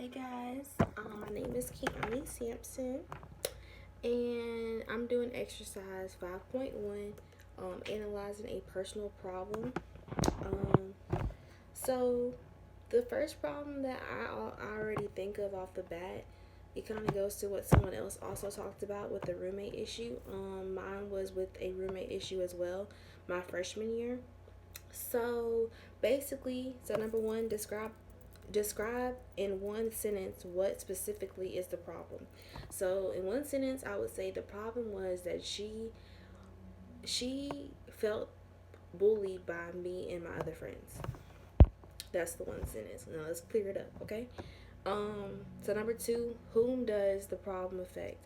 Hey guys, my name is Keani Sampson, and I'm doing exercise 5.1, analyzing a personal problem. Um, so, the first problem that I already think of off the bat, it kind of goes to what someone else also talked about with the roommate issue. Mine was with a roommate issue as well, my freshman year. So basically, number one, describe in one sentence what specifically is the problem. So in one sentence, I would say the problem was that she felt bullied by me and my other friends. That's the one sentence. Now let's clear it up, okay? So number two, whom does the problem affect?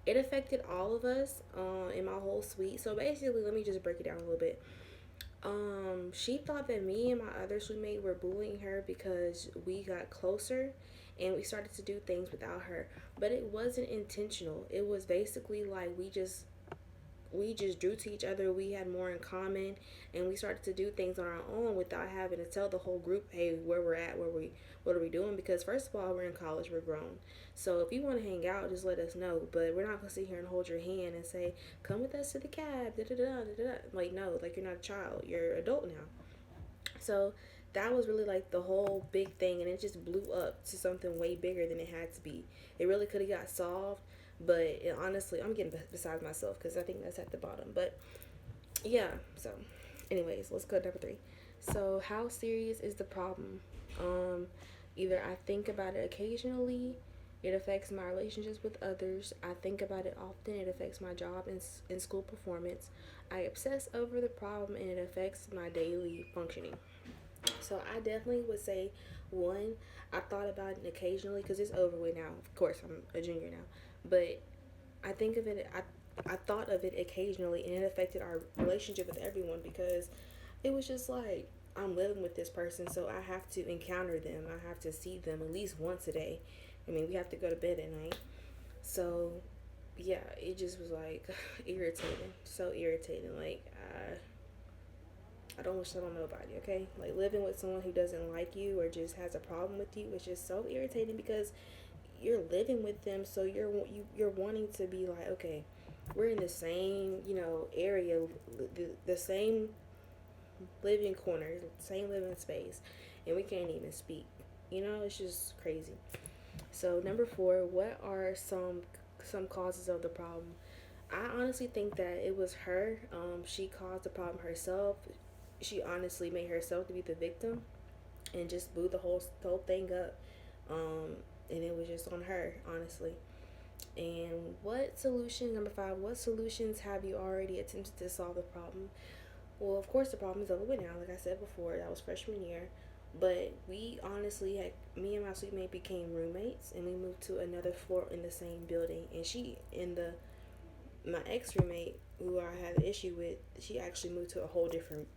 It affected all of us in my whole suite. So basically, let me just break it down a little bit. She thought that me and my other roommate were bullying her because we got closer and we started to do things without her. But it wasn't intentional. It was basically like we just drew to each other. We had more in common, and we started to do things on our own without having to tell the whole group, "Hey, where we're at, what are we doing?" Because first of all, we're in college, we're grown. So if you want to hang out, just let us know. But we're not gonna sit here and hold your hand and say, "Come with us to the cab." Da da da da da. Like no, like you're not a child. You're an adult now. So that was really like the whole big thing, and it just blew up to something way bigger than it had to be. It really could have got solved, but honestly, I'm getting beside myself because I think that's at the bottom. But yeah, so anyways, let's go to number three. So how serious is the problem? Um, Either I think about it occasionally, it affects my relationships with others. I think about it often, it affects my job and school performance. I obsess over the problem and it affects my daily functioning. So I definitely would say one, I thought about it occasionally because it's over with now. Of course, I'm a junior now, but I think of it. I thought of it occasionally, and it affected our relationship with everyone because it was just like I'm living with this person, so I have to encounter them. I have to see them at least once a day. I mean, we have to go to bed at night. So yeah, it just was like irritating, so irritating. Like I don't wish that on nobody, okay? Like living with someone who doesn't like you or just has a problem with you is just so irritating because you're living with them, so you're wanting to be like, okay, we're in the same area, the same living corner, same living space, and we can't even speak. It's just crazy. So number four, what are some causes of the problem? I honestly think that it was her. She caused the problem herself. She honestly made herself to be the victim and just blew the whole thing up. Um, and it was just on her, honestly. And number five, what solutions have you already attempted to solve the problem? Well, of course, the problem is over with now. Like I said before, that was freshman year. But we honestly had, me and my sweet mate became roommates, and we moved to another floor in the same building. And my ex roommate, who I had an issue with, she actually moved to a whole different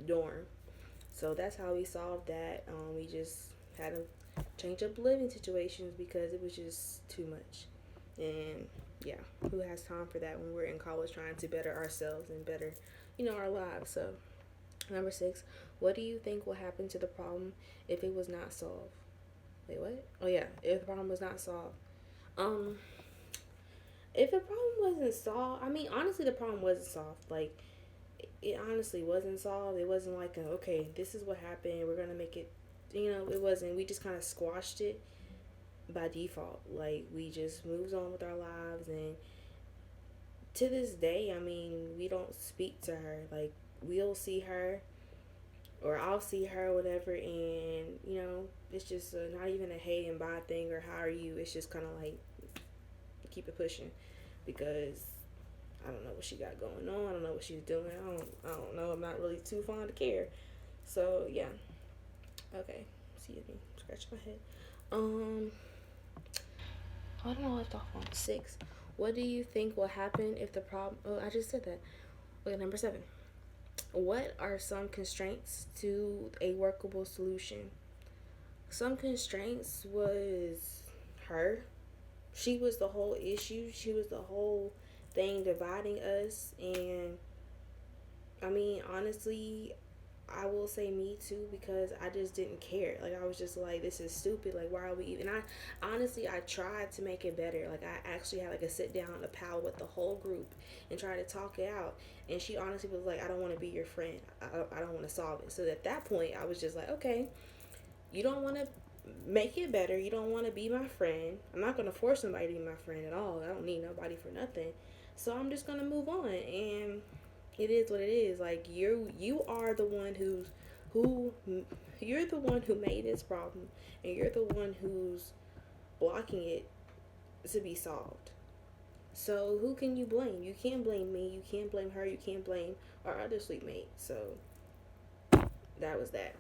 dorm. So that's how we solved that. We just had to change up living situations because it was just too much. And yeah, who has time for that when we're in college trying to better ourselves and better, our lives? So, number six, what do you think will happen to the problem if it was not solved? Wait, what? Oh, yeah, if the problem was not solved. Um, if the problem wasn't solved, I mean, honestly, the problem wasn't solved. Like, it honestly wasn't solved. It wasn't like, okay, this is what happened. We're going to make it, it wasn't. We just kind of squashed it by default. Like, we just moved on with our lives. And to this day, I mean, we don't speak to her. Like, we'll see her or I'll see her, whatever, and it's just not even a hey and bye thing or how are you. It's just kind of like keep it pushing because I don't know what she got going on. I don't know what she's doing. I don't know. I'm not really too fond to care. So yeah. Okay. Excuse me. Scratch my head. Um. I don't know. I left off on six. What do you think will happen if the problem? Oh, I just said that. Okay, number seven. What are some constraints to a workable solution? Some constraints was her. She was the whole issue. She was the whole thing dividing us. And I mean, honestly, I will say me too, because I just didn't care. Like, I was just like, this is stupid. Like, why are we even? I honestly, I tried to make it better. Like, I actually had like a sit down, a pal with the whole group, and try to talk it out. And she honestly was like, I don't want to be your friend. I don't want to solve it. So at that point, I was just like, okay, you don't want to make it better. You don't want to be my friend. I'm not going to force somebody to be my friend at all. I don't need nobody for nothing. So I'm just going to move on. And it is what it is. Like, you are the one who you're the one who made this problem, and you're the one who's blocking it to be solved. So who can you blame? You can't blame me. You can't blame her. You can't blame our other sleep mate. So that was that.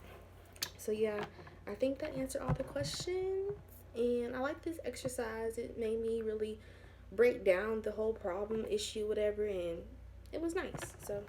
So yeah, I think that answered all the questions. And I like this exercise. It made me really break down the whole problem, issue, whatever, and it was nice. So